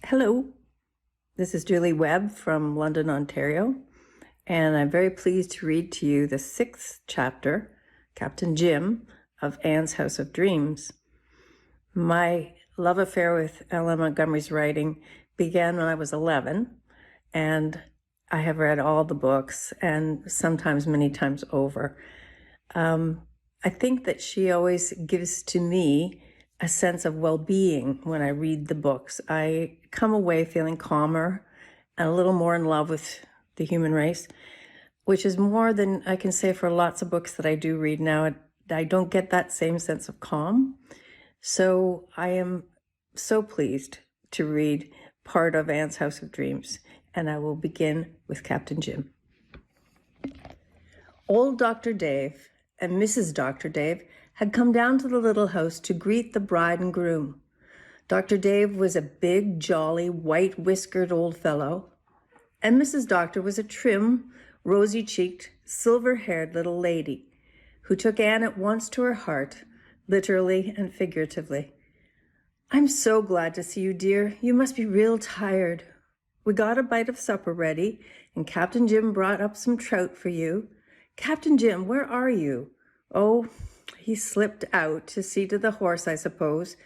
Hello, this is Julie Webb from London, Ontario, and I'm very pleased to read to you the 6th chapter, Captain Jim, of Anne's House of Dreams. My love affair with Ellen Montgomery's writing began when I was 11, and I have read all the books, and sometimes many times over. I think that she always gives to me a sense of well-being when I read the books. I come away feeling calmer and a little more in love with the human race, which is more than I can say for lots of books that I do read now. I don't get that same sense of calm. So I am so pleased to read part of Anne's House of Dreams, and I will begin with Captain Jim. Old Dr. Dave and Mrs. Dr. Dave had come down to the little house to greet the bride and groom. Dr. Dave was a big, jolly, white-whiskered old fellow, and Mrs. Doctor was a trim, rosy-cheeked, silver-haired little lady who took Anne at once to her heart, literally and figuratively. "I'm so glad to see you, dear. You must be real tired. We got a bite of supper ready, and Captain Jim brought up some trout for you. Captain Jim, where are you? Oh, he slipped out to see to the horse, I suppose.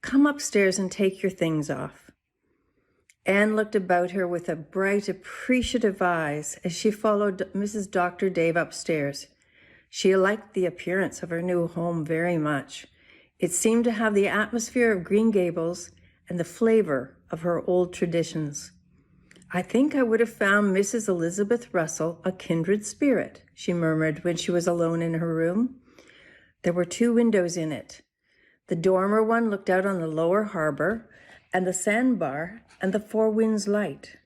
Come upstairs and take your things off." Anne looked about her with a bright, appreciative eyes as she followed Mrs. Dr. Dave upstairs. She liked the appearance of her new home very much. It seemed to have the atmosphere of Green Gables and the flavor of her old traditions. "I think I would have found Mrs. Elizabeth Russell a kindred spirit," she murmured when she was alone in her room. There were 2 windows in it. The dormer one looked out on the lower harbor and the sandbar and the Four Winds light.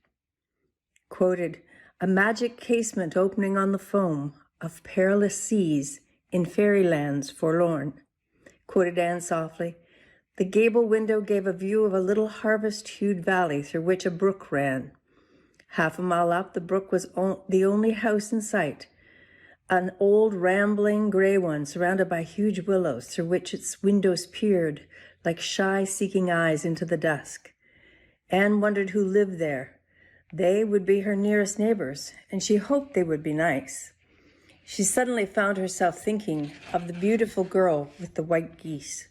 Quoted, "A magic casement opening on the foam of perilous seas in fairylands forlorn," quoted Anne softly. The gable window gave a view of a little harvest-hued valley through which a brook ran. Half a mile up, the brook was the only house in sight, an old rambling gray one surrounded by huge willows through which its windows peered like shy seeking eyes into the dusk. Anne wondered who lived there. They would be her nearest neighbors, and she hoped they would be nice. She suddenly found herself thinking of the beautiful girl with the white geese.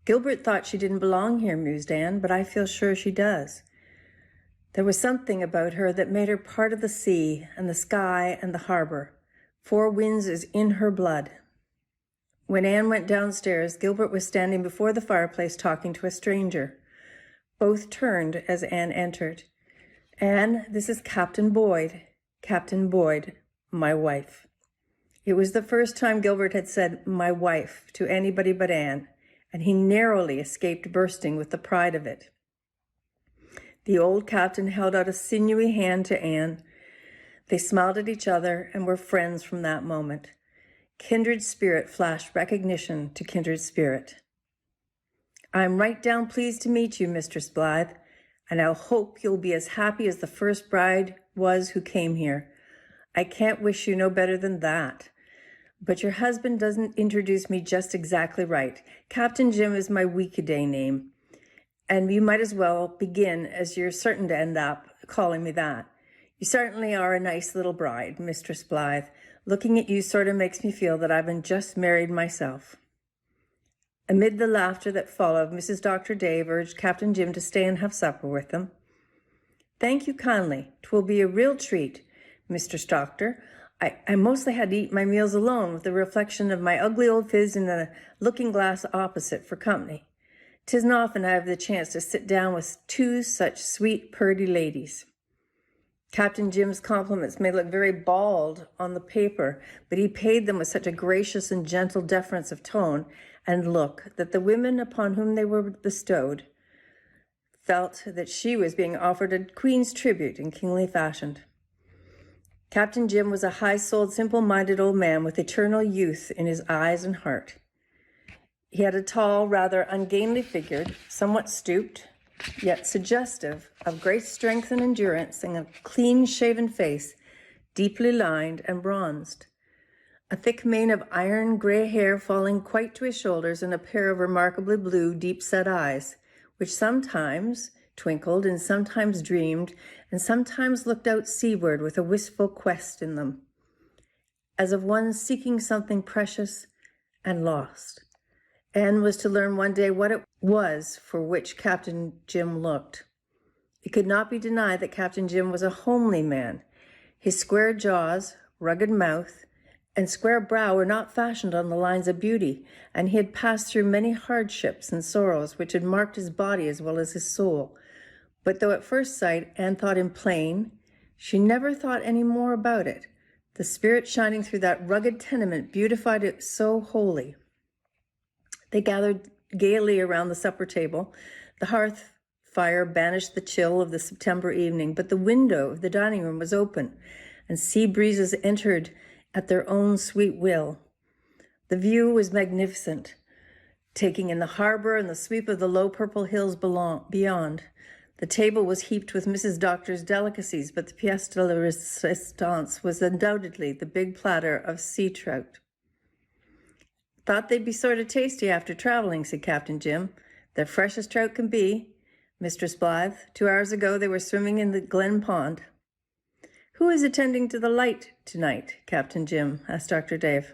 "Gilbert thought she didn't belong here," mused Anne, "but I feel sure she does." There was something about her that made her part of the sea and the sky and the harbor. Four Winds is in her blood. When Anne went downstairs, Gilbert was standing before the fireplace talking to a stranger. Both turned as Anne entered. "Anne, this is Captain Boyd. Captain Boyd, my wife." It was the first time Gilbert had said "my wife" to anybody but Anne, and he narrowly escaped bursting with the pride of it. The old captain held out a sinewy hand to Anne. They smiled at each other and were friends from that moment. Kindred spirit flashed recognition to kindred spirit. "I'm right down pleased to meet you, Mistress Blythe, and I hope you'll be as happy as the first bride was who came here. I can't wish you no better than that. But your husband doesn't introduce me just exactly right. Captain Jim is my week-a-day name, and you might as well begin, as you're certain to end up calling me that. You certainly are a nice little bride, Mistress Blythe. Looking at you sort of makes me feel that I've been just married myself." Amid the laughter that followed, Mrs. Dr. Dave urged Captain Jim to stay and have supper with them. "Thank you kindly. 'Twill be a real treat, Mistress Doctor. I mostly had to eat my meals alone with the reflection of my ugly old phiz in the looking-glass opposite for company. 'Tisn't often I have the chance to sit down with 2 such sweet, purty ladies." Captain Jim's compliments may look very bald on the paper, but he paid them with such a gracious and gentle deference of tone and look that the women upon whom they were bestowed felt that she was being offered a queen's tribute in kingly fashion. Captain Jim was a high-souled, simple-minded old man with eternal youth in his eyes and heart. He had a tall, rather ungainly figure, somewhat stooped, yet suggestive of great strength and endurance, and a clean-shaven face, deeply lined and bronzed. A thick mane of iron gray hair falling quite to his shoulders, and a pair of remarkably blue, deep-set eyes, which sometimes twinkled and sometimes dreamed and sometimes looked out seaward with a wistful quest in them, as of one seeking something precious and lost. Anne was to learn one day what it was for which Captain Jim looked. It could not be denied that Captain Jim was a homely man. His square jaws, rugged mouth, and square brow were not fashioned on the lines of beauty, and he had passed through many hardships and sorrows which had marked his body as well as his soul. But though at first sight Anne thought him plain, she never thought any more about it. The spirit shining through that rugged tenement beautified it so wholly. They gathered gaily around the supper table. The hearth fire banished the chill of the September evening, but the window of the dining room was open, and sea breezes entered at their own sweet will. The view was magnificent, taking in the harbor and the sweep of the low purple hills beyond. The table was heaped with Mrs. Doctor's delicacies, but the pièce de la résistance was undoubtedly the big platter of sea trout. "Thought they'd be sort of tasty after traveling," said Captain Jim. "They're fresh as trout can be, Mistress Blythe. 2 hours ago they were swimming in the Glen Pond." "Who is attending to the light tonight, Captain Jim?" asked Dr. Dave.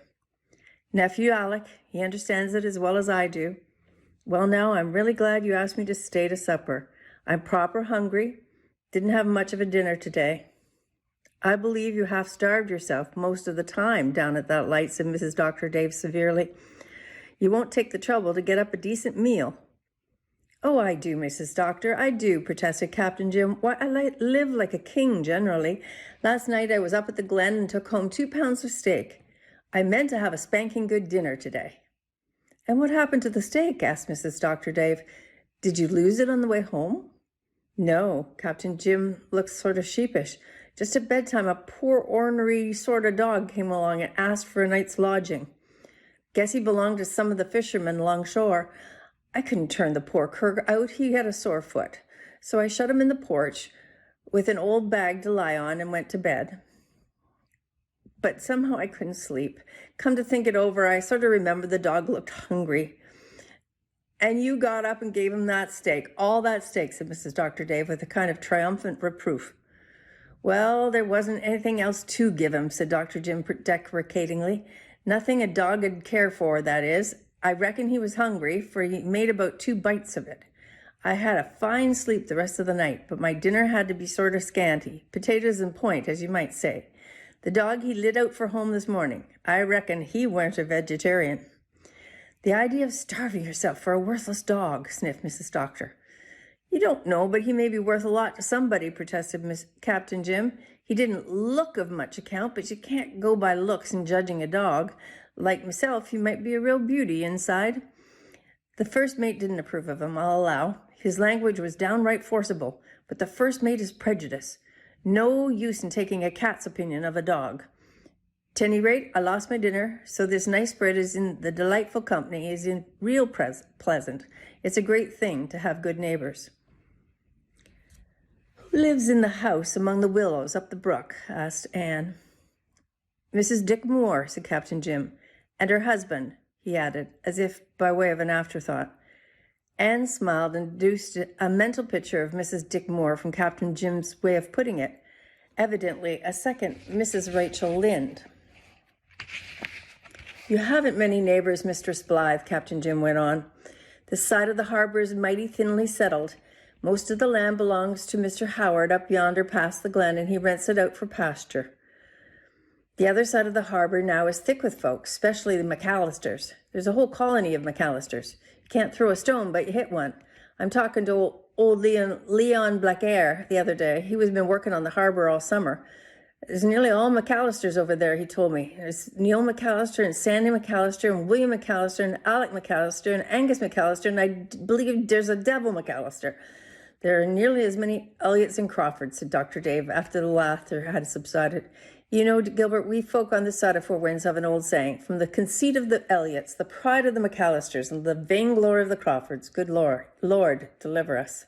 "Nephew Alec. He understands it as well as I do." "Well, now, I'm really glad you asked me to stay to supper. I'm proper hungry. Didn't have much of a dinner today." "I believe you half starved yourself most of the time down at that light," said Mrs. Dr. Dave severely. "You won't take the trouble to get up a decent meal." "Oh, I do, Mrs. Doctor, I do," protested Captain Jim. "Why, I live like a king generally. Last night I was up at the Glen and took home 2 pounds of steak. I meant to have a spanking good dinner today." "And what happened to the steak?" asked Mrs. Dr. Dave. "Did you lose it on the way home?" "No." Captain Jim looked sort of sheepish. "Just at bedtime, a poor ornery sort of dog came along and asked for a night's lodging. Guess he belonged to some of the fishermen along shore. I couldn't turn the poor cur out. He had a sore foot. So I shut him in the porch with an old bag to lie on and went to bed. But somehow I couldn't sleep. Come to think it over, I sort of remember the dog looked hungry. And you got up and gave him that steak, all that steak," said Mrs. Dr. Dave with a kind of triumphant reproof. "Well, there wasn't anything else to give him," said Dr. Jim deprecatingly. "Nothing a dog would care for, that is. I reckon he was hungry, for he made about 2 bites of it. I had a fine sleep the rest of the night, but my dinner had to be sort of scanty, potatoes and point, as you might say. The dog he lit out for home this morning. I reckon he weren't a vegetarian." "The idea of starving yourself for a worthless dog," sniffed Mrs. Doctor. "You don't know, but he may be worth a lot to somebody," protested Captain Jim. "He didn't look of much account, but you can't go by looks in judging a dog. Like myself, he might be a real beauty inside." The first mate didn't approve of him, I'll allow. His language was downright forcible, but the first mate is prejudice. No use in taking a cat's opinion of a dog. "'T any rate, I lost my dinner, so this nice spread is in the delightful company is in real pleasant. It's a great thing to have good neighbors." "Who lives in the house among the willows up the brook?" asked Anne. "Mrs. Dick Moore," said Captain Jim. "And her husband," he added, as if by way of an afterthought. Anne smiled and deduced a mental picture of Mrs. Dick Moore from Captain Jim's way of putting it, evidently a second Mrs. Rachel Lynde. "You haven't many neighbors, Mistress Blythe," Captain Jim went on. "This side of the harbor is mighty thinly settled. Most of the land belongs to Mr. Howard up yonder past the Glen, and he rents it out for pasture. The other side of the harbor now is thick with folks, especially the McAllisters. There's a whole colony of McAllisters. You can't throw a stone, but you hit one. I'm talking to old Leon Blackare the other day. He was been working on the harbor all summer. There's nearly all McAllisters over there, he told me. There's Neil McAllister and Sandy McAllister and William McAllister and Alec McAllister and Angus McAllister, and I believe there's a Devil McAllister. There are nearly as many Elliots and Crawfords," said Dr. Dave after the laughter had subsided. "You know, Gilbert, we folk on this side of Four Winds have an old saying, from the conceit of the Elliots, the pride of the McAllisters, and the vainglory of the Crawfords. Good Lord, deliver us."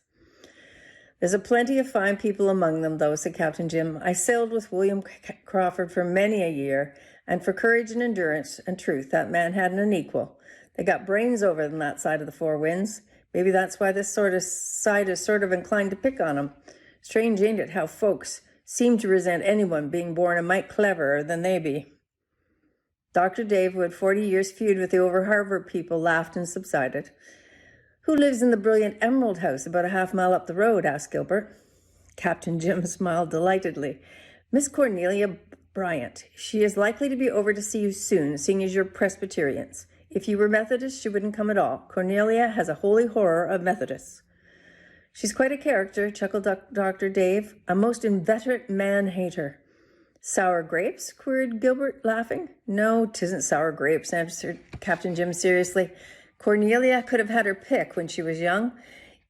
"There's a plenty of fine people among them, though," said Captain Jim. "I sailed with William Crawford for many a year, and for courage and endurance and truth, that man hadn't an equal. They got brains over them that side of the Four Winds. Maybe that's why this sort of side is sort of inclined to pick on him. Strange, ain't it, how folks seem to resent anyone being born a mite cleverer than they be. Dr. Dave, who had 40 years' feud with the over-Harvard people, laughed and subsided. "Who lives in the brilliant Emerald House about a half-mile up the road?" asked Gilbert. Captain Jim smiled delightedly. "Miss Cornelia Bryant. She is likely to be over to see you soon, seeing as you're Presbyterians. If you were Methodist, she wouldn't come at all. Cornelia has a holy horror of Methodists." "She's quite a character," chuckled Dr. Dave. "A most inveterate man-hater." "Sour grapes?" queried Gilbert, laughing. "No, 'tisn't sour grapes," answered Captain Jim seriously. "Cornelia could have had her pick when she was young.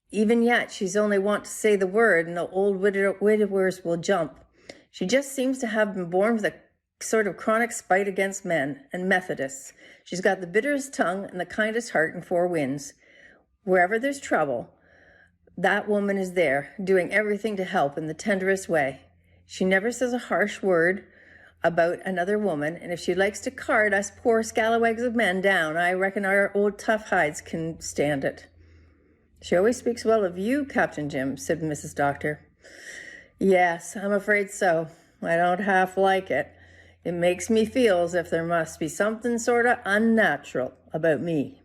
Even yet, she's only want to say the word, and the old widowers will jump. She just seems to have been born with a sort of chronic spite against men and Methodists. She's got the bitterest tongue and the kindest heart in four winds. Wherever there's trouble, that woman is there, doing everything to help in the tenderest way. She never says a harsh word about another woman, and if she likes to card us poor scalawags of men down, I reckon our old tough hides can stand it." "She always speaks well of you, Captain Jim," said Mrs. Doctor. "Yes, I'm afraid so. I don't half like it. It makes me feel as if there must be something sort of unnatural about me."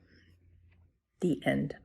The end.